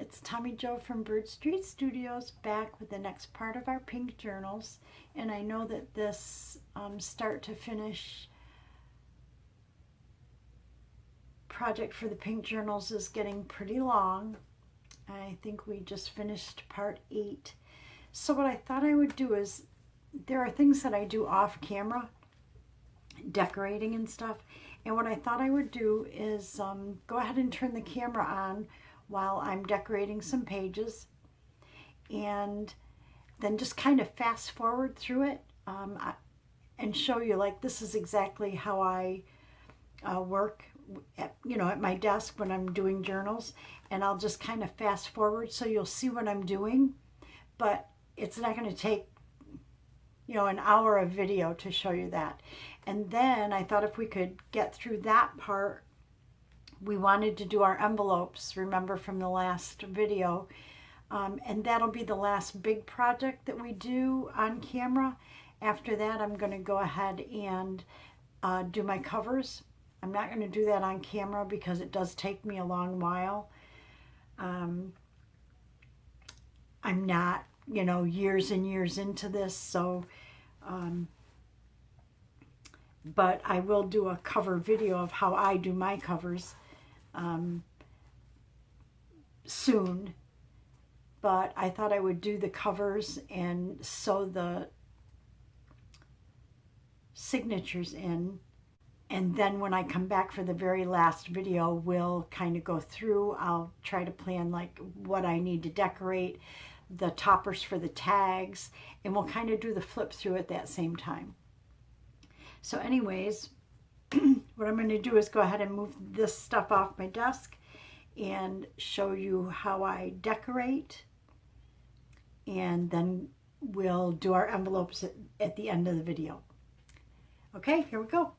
it's Tommy Jo from Bird Street Studios back with the next part of our pink journals. And I know that this start to finish project for the pink journals is getting pretty long. I think we just finished part 8. So what I thought I would do is, there are things that I do off camera, decorating and stuff. And what I thought I would do is go ahead and turn the camera on while I'm decorating some pages, and then just kind of fast forward through it and show you, like, this is exactly how I work at my desk when I'm doing journals. And I'll just kind of fast forward so you'll see what I'm doing, but it's not going to take an hour of video to show you that. And then I thought if we could get through that part, we wanted to do our envelopes, remember from the last video. And that'll be the last big project that we do on camera. After that, I'm going to go ahead and do my covers. I'm not going to do that on camera because it does take me a long while. I'm not, years and years into this, so but I will do a cover video of how I do my covers soon. But I thought I would do the covers and sew the signatures in. And then when I come back for the very last video, we'll kind of go through. I'll try to plan like what I need to decorate, the toppers for the tags, and we'll kind of do the flip through at that same time. So anyways, what I'm going to do is go ahead and move this stuff off my desk and show you how I decorate. And then we'll do our envelopes at the end of the video. Okay, here we go.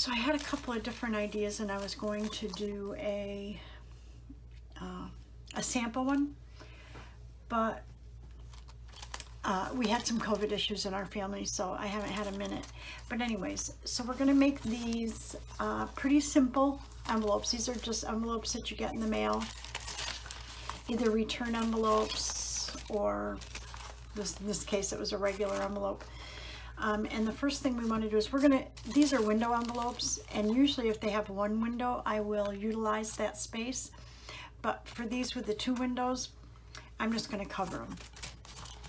So I had a couple of different ideas, and I was going to do a sample one, but we had some COVID issues in our family, so I haven't had a minute. But anyways, so we're gonna make these pretty simple envelopes. These are just envelopes that you get in the mail, either return envelopes or in this case it was a regular envelope. And the first thing we want to do is these are window envelopes, and usually if they have one window I will utilize that space, but for these with the 2 windows I'm just going to cover them.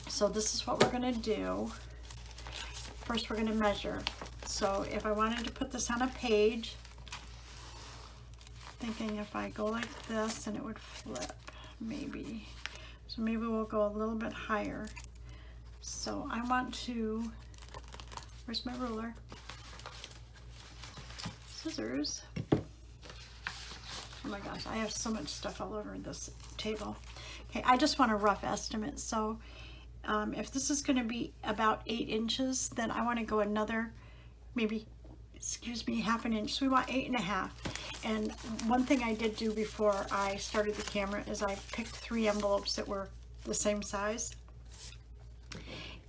So this is what we're going to do. First we're going to measure. So if I wanted to put this on a page, thinking if I go like this and it would flip maybe. So maybe we'll go a little bit higher. So I want to, where's my ruler? Scissors. Oh my gosh, I have so much stuff all over this table. Okay, I just want a rough estimate. So if this is going to be about 8 inches, then I want to go another, maybe, excuse me, half an inch. So we want 8.5. And one thing I did do before I started the camera is I picked 3 envelopes that were the same size.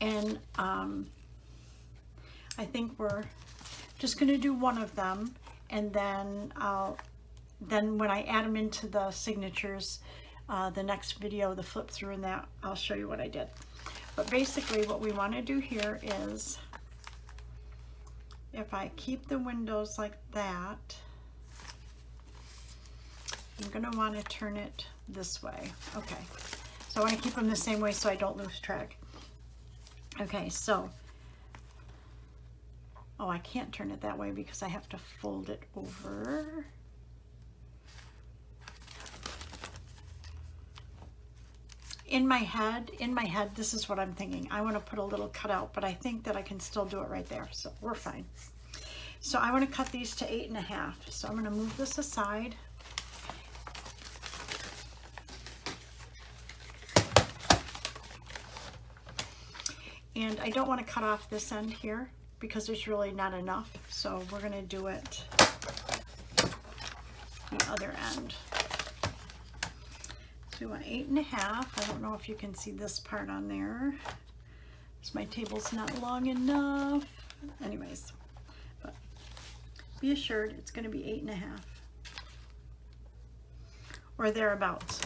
And I think we're just going to do one of them, and then when I add them into the signatures, the next video, the flip through and that, I'll show you what I did. But basically what we want to do here is, if I keep the windows like that, I'm going to want to turn it this way. Okay, so I want to keep them the same way so I don't lose track. Okay, so, oh, I can't turn it that way because I have to fold it over. In my head, this is what I'm thinking. I want to put a little cutout, but I think that I can still do it right there, so we're fine. So I want to cut these to 8.5. So I'm going to move this aside. And I don't want to cut off this end here because there's really not enough. So we're going to do it the other end. So we want 8.5. I don't know if you can see this part on there, because my table's not long enough. Anyways, but be assured it's going to be 8.5 or thereabouts.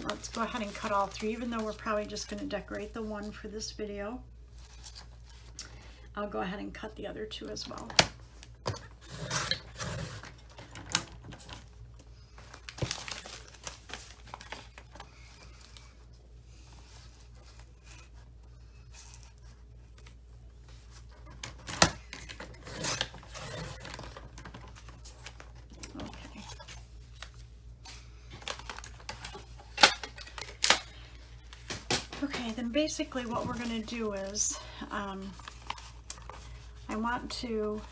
Let's go ahead and cut all 3, even though we're probably just going to decorate the one for this video. I'll go ahead and cut the other 2 as well. Okay, then basically what we're going to do is, I want to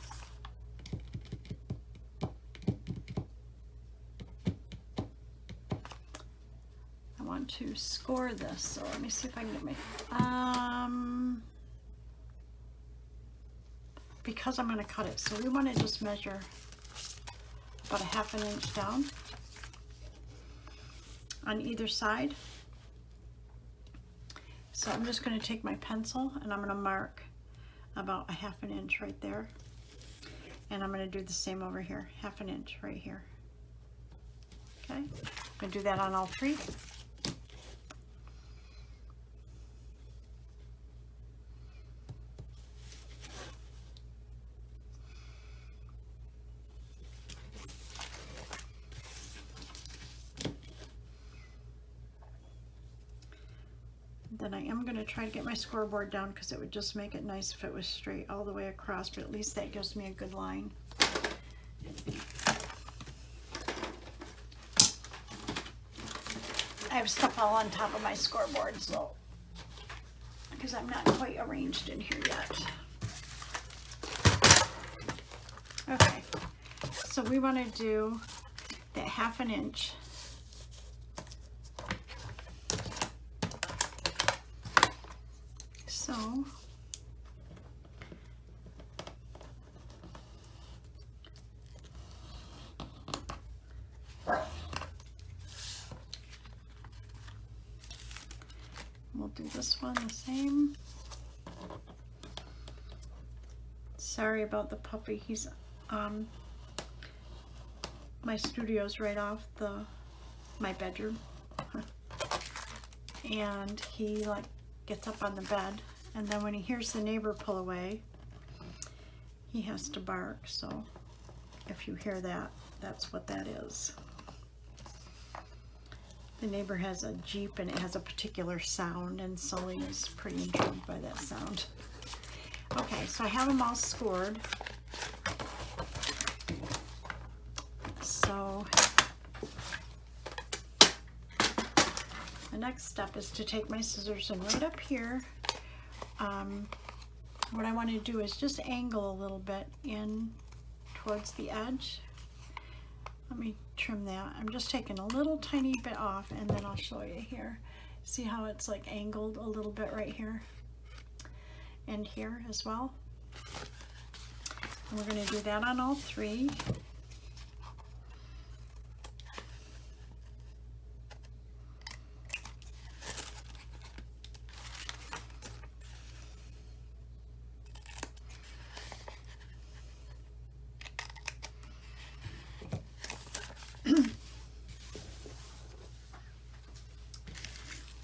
score this. So let me see if I can get my, because I'm going to cut it. So we want to just measure about 1/2 inch down on either side. So I'm just going to take my pencil and I'm going to mark about 1/2 inch right there. And I'm going to do the same over here, 1/2 inch right here. Okay, I'm going to do that on all 3. Then I am going to try to get my scoreboard down because it would just make it nice if it was straight all the way across, but at least that gives me a good line. I have stuff all on top of my scoreboard, so because I'm not quite arranged in here yet. Okay, so we want to do that 1/2 inch. So do this one the same. Sorry about the puppy. He's my studio's right off my bedroom. And he like gets up on the bed, and then when he hears the neighbor pull away, he has to bark. So if you hear that, that's what that is. The neighbor has a Jeep and it has a particular sound, and Sully is pretty intrigued by that sound. Okay, so I have them all scored. So the next step is to take my scissors, and right up here, what I want to do is just angle a little bit in towards the edge. Let me trim that. I'm just taking a little tiny bit off, and then I'll show you here. See how it's like angled a little bit right here and here as well. And we're going to do that on all three.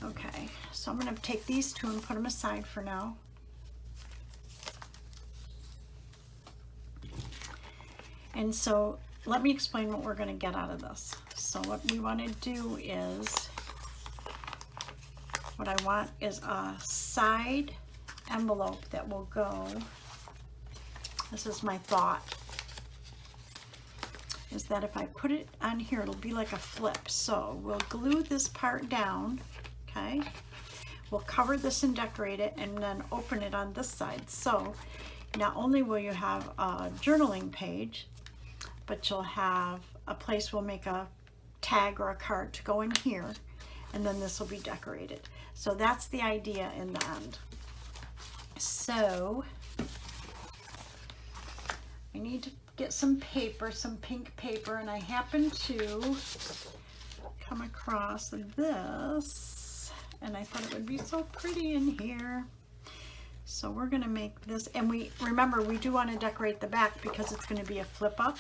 Okay, so I'm going to take these two and put them aside for now. And so let me explain what we're going to get out of this. So what we want to do is, what I want is a side envelope that will go, this is my thought, is that if I put it on here, it'll be like a flip. So we'll glue this part down, okay? We'll cover this and decorate it, and then open it on this side. So not only will you have a journaling page, but you'll have a place we'll make a tag or a card to go in here, and then this will be decorated. So that's the idea in the end. So I need to get some paper, some pink paper, and I happen to come across this, and I thought it would be so pretty in here. So we're going to make this, and we remember we do want to decorate the back because it's going to be a flip up.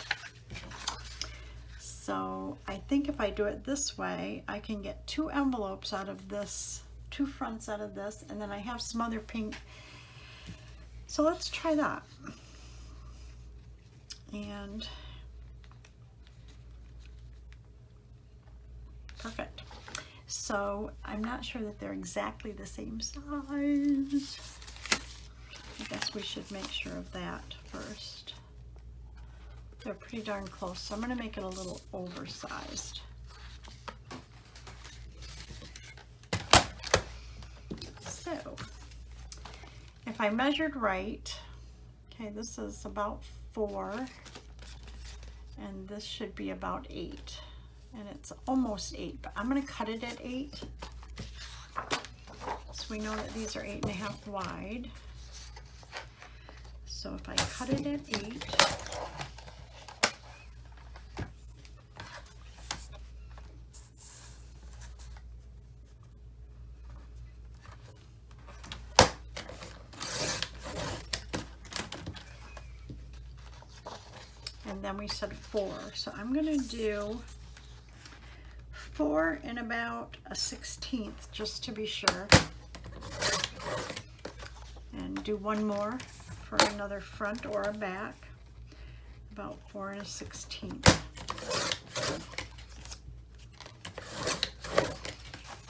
So I think if I do it this way, I can get two envelopes out of this, two fronts out of this, and then I have some other pink. So let's try that. And perfect. So I'm not sure that they're exactly the same size. I guess we should make sure of that first. They're pretty darn close, so I'm going to make it a little oversized. So if I measured right, okay, this is about 4, and this should be about 8, and it's almost 8, but I'm going to cut it at 8, so we know that these are 8.5 wide. So if I cut it at 8, and then we said 4, so I'm going to do 4 and about a 1/16 just to be sure, and do one more for another front or a back, about 4 and a 1/16.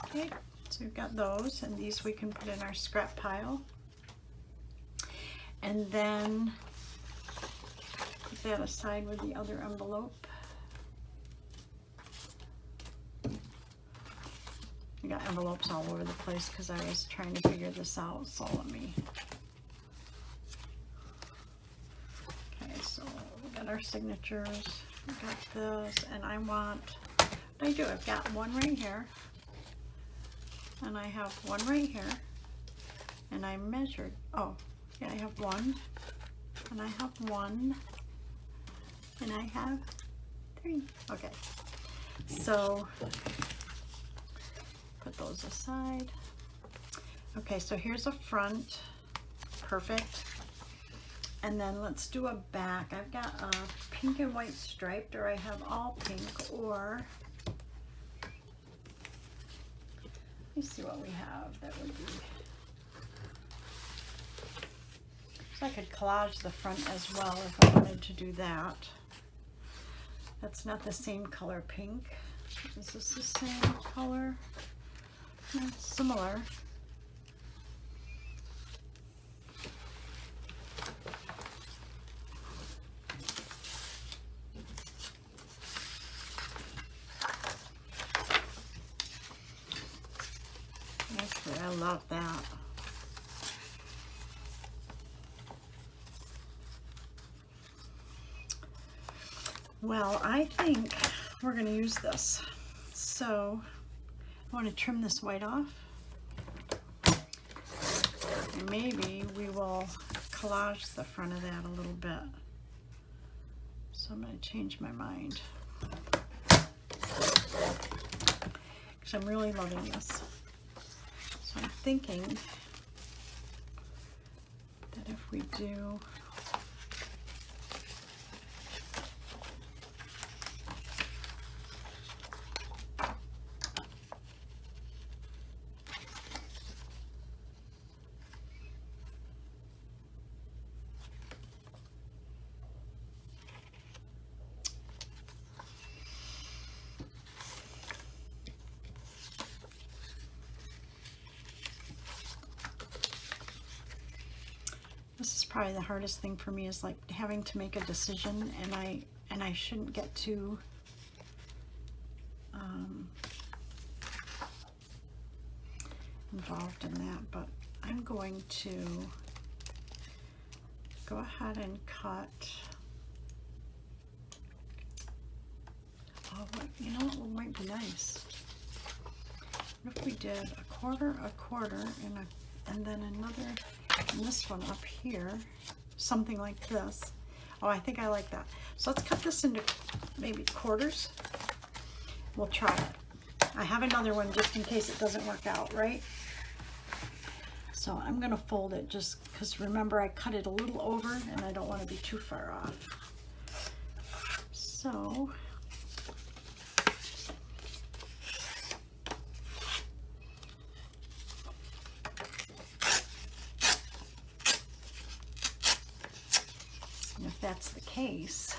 Okay, so we've got those, and these we can put in our scrap pile, and then put that aside with the other envelope. I got envelopes all over the place because I was trying to figure this out, so let me. Okay, so we got our signatures, we got this, and I want, what I do, I've got one right here, and I have one right here, and I measured, oh, yeah, I have 1, and I have 1, and I have 3. Okay, so put those aside. Okay, so here's a front, perfect. And then let's do a back. I've got a pink and white striped, or I have all pink, or let me see what we have that would be. So I could collage the front as well if I wanted to do that. That's not the same color pink. Is this the same color? Similar. Actually, I love that. Well, I think we're going to use this. So I want to trim this white off. And maybe we will collage the front of that a little bit. So I'm going to change my mind. Because I'm really loving this. So I'm thinking that if we do this is probably the hardest thing for me, is like having to make a decision, and I shouldn't get too involved in that, but I'm going to go ahead and cut. Oh, you know what might be nice? What if we did a quarter, and then another, and this one up here, something like this. Oh, I think I like that. So let's cut this into maybe quarters. We'll try it. I have another one just in case it doesn't work out, right? So I'm going to fold it just because, remember, I cut it a little over and I don't want to be too far off. So if that's the case,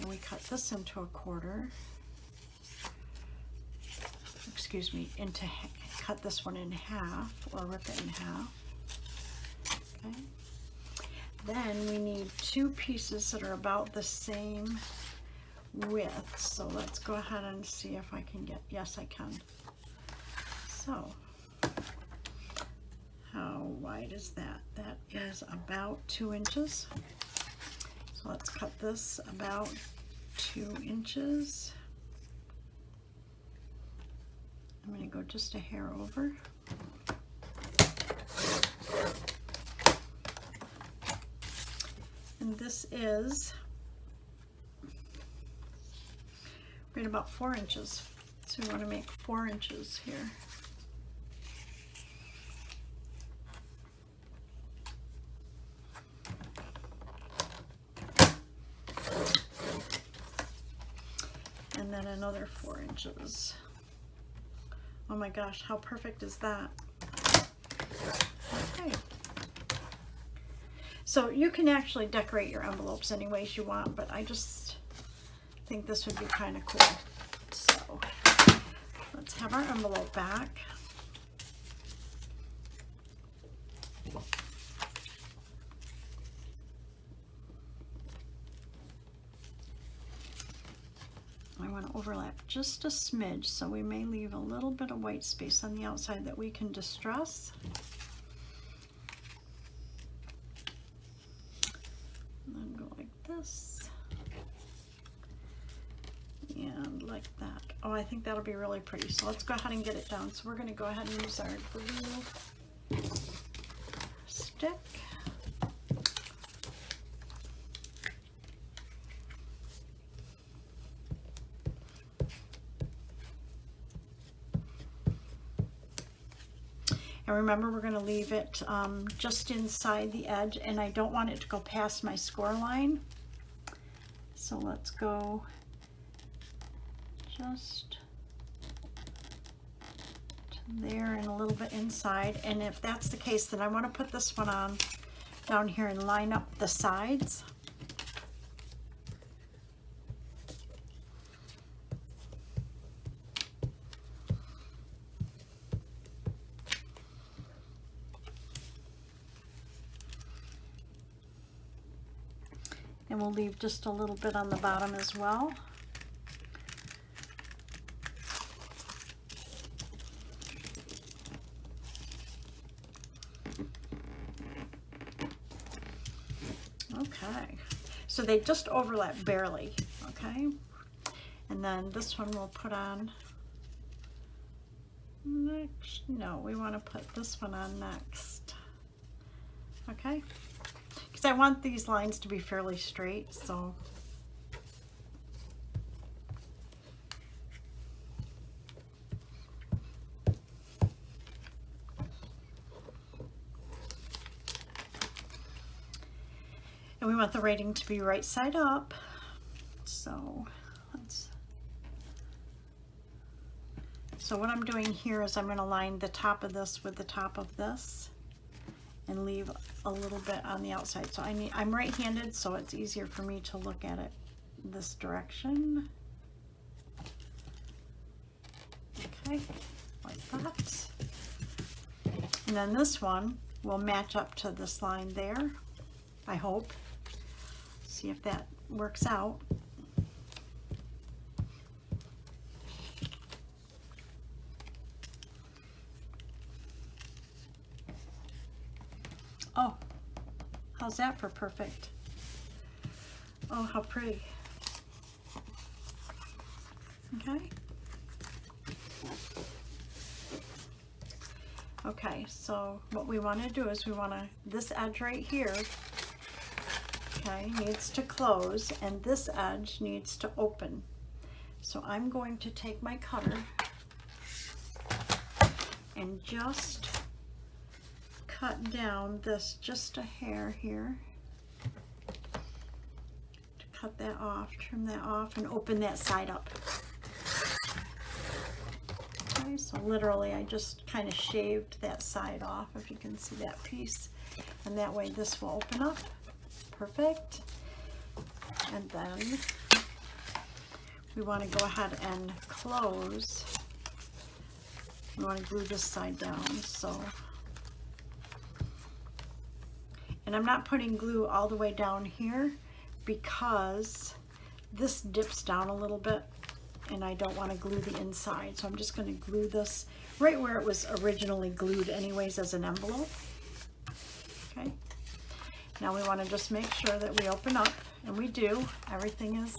and we cut this into a quarter, excuse me, cut this one in half, or rip it in half. Okay. Then we need two pieces that are about the same width. So let's go ahead and see if I can get, yes I can. So how wide is that? That is about 2 inches. So let's cut this about 2 inches. I'm going to go just a hair over. And this is right about 4 inches. So we want to make 4 inches here. And then another 4 inches. Oh my gosh, how perfect is that? Okay. So you can actually decorate your envelopes any ways you want, but I just think this would be kind of cool. So let's have our envelope back. I want to overlap just a smidge, so we may leave a little bit of white space on the outside that we can distress. And then go like this. And like that. Oh, I think that'll be really pretty. So let's go ahead and get it down. So we're going to go ahead and use our glue stick. And remember, we're going to leave it just inside the edge, and I don't want it to go past my score line. So let's go just to there and a little bit inside. And if that's the case, then I want to put this one on down here and line up the sides. And we'll leave just a little bit on the bottom as well. Okay, so they just overlap barely, okay? And then this one we'll put on next. No, we want to put this one on next, okay? I want these lines to be fairly straight, so and we want the writing to be right side up. So what I'm doing here is I'm going to line the top of this with the top of this and leave a little bit on the outside. So I'm right-handed, so it's easier for me to look at it this direction. Okay, like that. And then this one will match up to this line there, I hope. See if that works out. Oh, how's that for perfect? Oh, how pretty. Okay. Okay, so what we want to do is we want to, this edge right here, okay, needs to close, and this edge needs to open. So I'm going to take my cutter and just cut down this just a hair here, to cut that off, trim that off, and open that side up. Okay, so literally I just kind of shaved that side off, if you can see that piece, and that way this will open up. Perfect. And then we want to go ahead and close. We want to glue this side down, so. And I'm not putting glue all the way down here because this dips down a little bit and I don't want to glue the inside. So I'm just going to glue this right where it was originally glued anyways, as an envelope. Okay. Now we want to just make sure that we open up, and we do. Everything is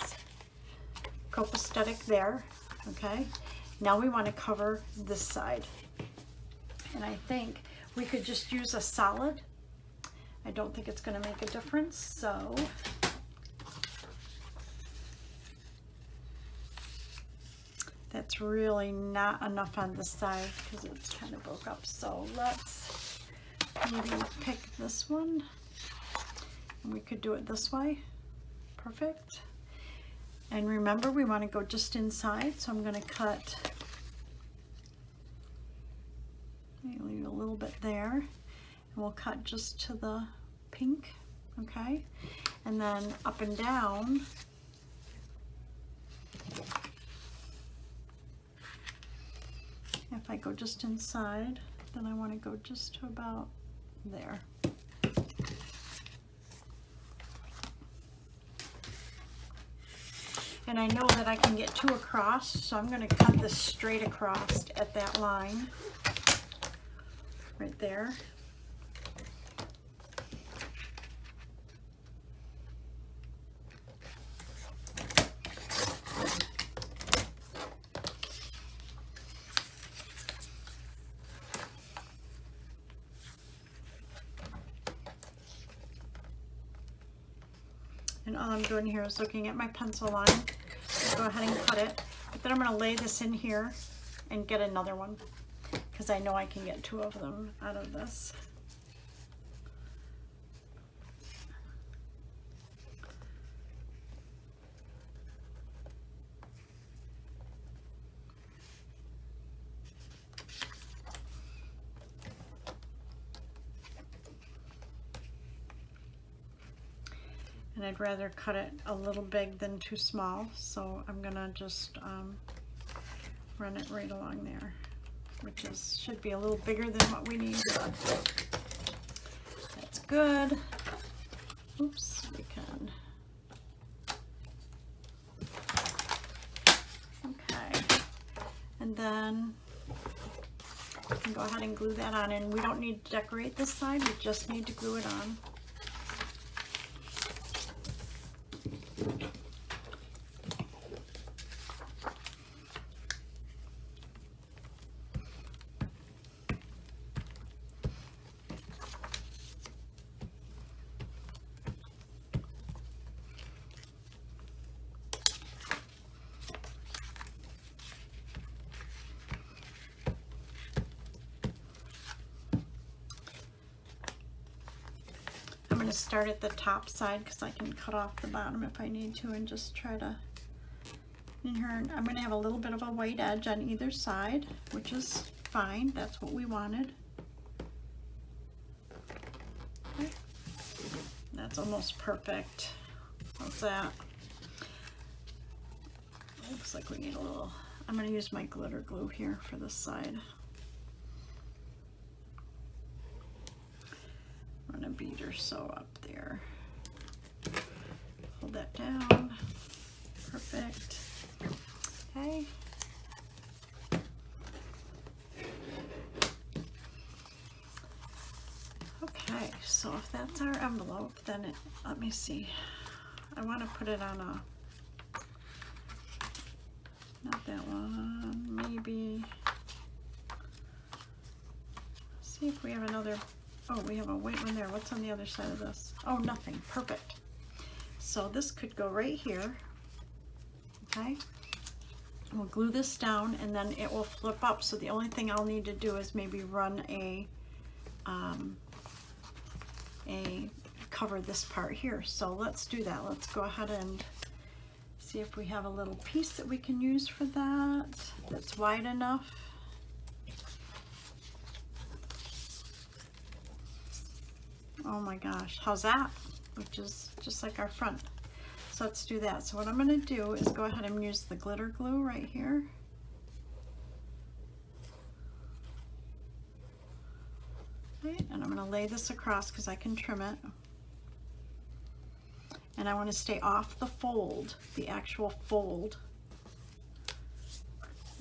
copacetic there. Okay. Now we want to cover this side. And I think we could just use a solid. I don't think it's going to make a difference, so that's really not enough on this side because it's kind of broke up. So let's maybe pick this one, and we could do it this way. Perfect. And remember, we want to go just inside, so I'm going to cut, leave a little bit there, and we'll cut just to the pink, okay? And then up and down, if I go just inside, then I want to go just to about there. And I know that I can get two across, so I'm going to cut this straight across at that line right there. And all I'm doing here is looking at my pencil line. I'll go ahead and cut it. But then I'm going to lay this in here and get another one. because I know I can get 2 of them out of this. And I'd rather cut it a little big than too small, so I'm gonna just run it right along there, which should be a little bigger than what we need. That's good. Oops, we can. Okay, and then we can go ahead and glue that on, and we don't need to decorate this side, we just need to glue it on. I'm going to start at the top side because I can cut off the bottom if I need to, and just try to, in here, I'm going to have a little bit of a white edge on either side, which is fine. That's what we wanted. Okay. That's almost perfect. How's that? Looks like we need a little, I'm going to use my glitter glue here for this side. Run a bead or so up there. Hold that down. Perfect. Okay. Okay, so if that's our envelope, then let me see. I want to put it on a, not that one, maybe. See if we have another. Oh, we have a white one there. What's on the other side of this? Oh, nothing. Perfect. So this could go right here. Okay. We'll glue this down, and then it will flip up. So the only thing I'll need to do is maybe run a cover this part here. So let's do that. Let's go ahead and see if we have a little piece that we can use for that, that's wide enough. Oh my gosh, how's that? Which is just like our front. So let's do that. So what I'm going to do is go ahead and use the glitter glue right here. Okay, and I'm going to lay this across because I can trim it. And I want to stay off the fold, the actual fold.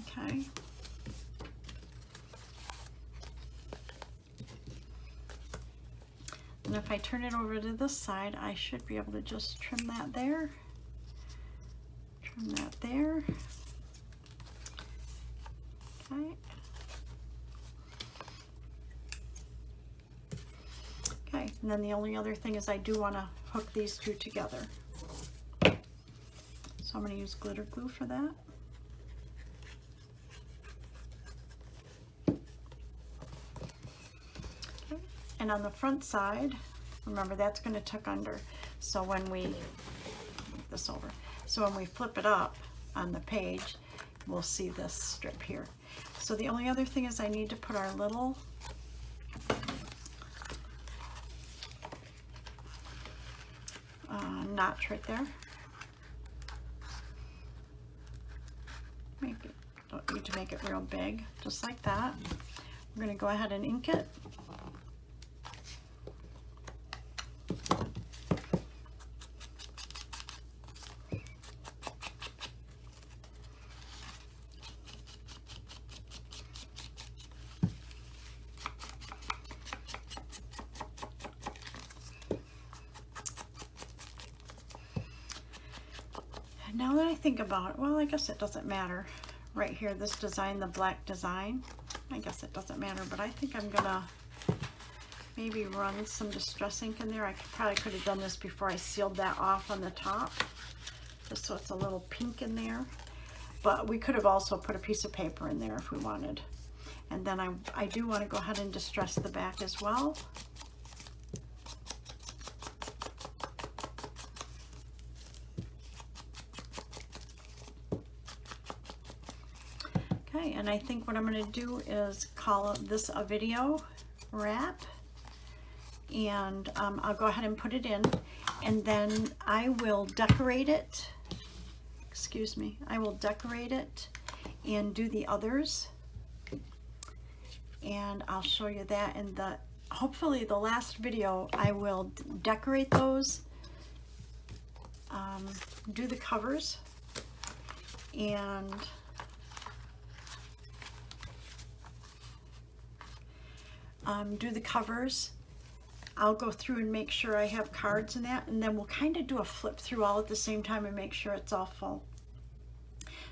Okay. And if I turn it over to this side, I should be able to just trim that there. Trim that there. Okay. Okay, and then the only other thing is I do want to hook these two together. So I'm going to use glitter glue for that. Okay. And on the front side, remember that's going to tuck under. So when we move this over, so when we flip it up on the page, we'll see this strip here. So the only other thing is I need to put our little notch right there. Make it, don't need to make it real big, just like that. We're going to go ahead and ink it. Now that I think about it, well, I guess it doesn't matter. Right here, this design, the black design, I guess it doesn't matter, but I think I'm gonna maybe run some distress ink in there. I probably could have done this before I sealed that off on the top, just so it's a little pink in there. But we could have also put a piece of paper in there if we wanted. And then I do want to go ahead and distress the back as well. Okay, and I think what I'm going to do is call this a video wrap, and I'll go ahead and put it in, and then I will decorate it. Excuse me, I will decorate it and do the others, and I'll show you that in the hopefully the last video. I will decorate those, do the covers, and do the covers. I'll go through and make sure I have cards and that, and then we'll kind of do a flip through all at the same time and make sure it's all full.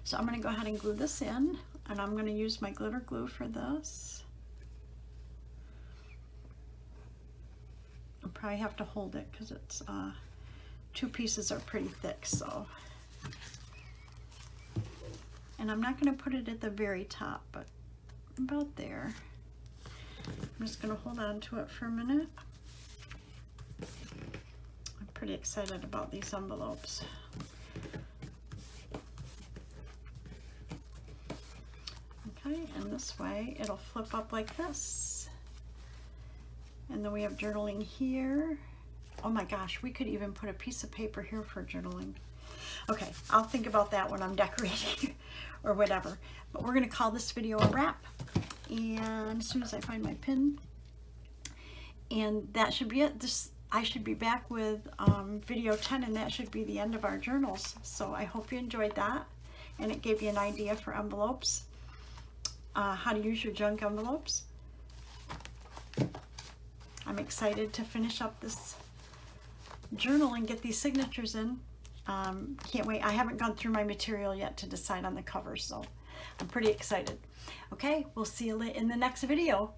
So I'm going to go ahead and glue this in, and I'm going to use my glitter glue for this. I'll probably have to hold it because it's two pieces are pretty thick, so. And I'm not going to put it at the very top, but about there. I'm just going to hold on to it for a minute. I'm pretty excited about these envelopes. Okay, and this way it'll flip up like this. And then we have journaling here. Oh my gosh, we could even put a piece of paper here for journaling. Okay, I'll think about that when I'm decorating or whatever. But we're going to call this video a wrap. And as soon as I find my pin, and that should be it. I should be back with video 10, and that should be the end of our journals. So I hope you enjoyed that, and it gave you an idea for envelopes, how to use your junk envelopes. I'm excited to finish up this journal and get these signatures in. Can't wait. I haven't gone through my material yet to decide on the cover, so I'm pretty excited. Okay, we'll see you in the next video.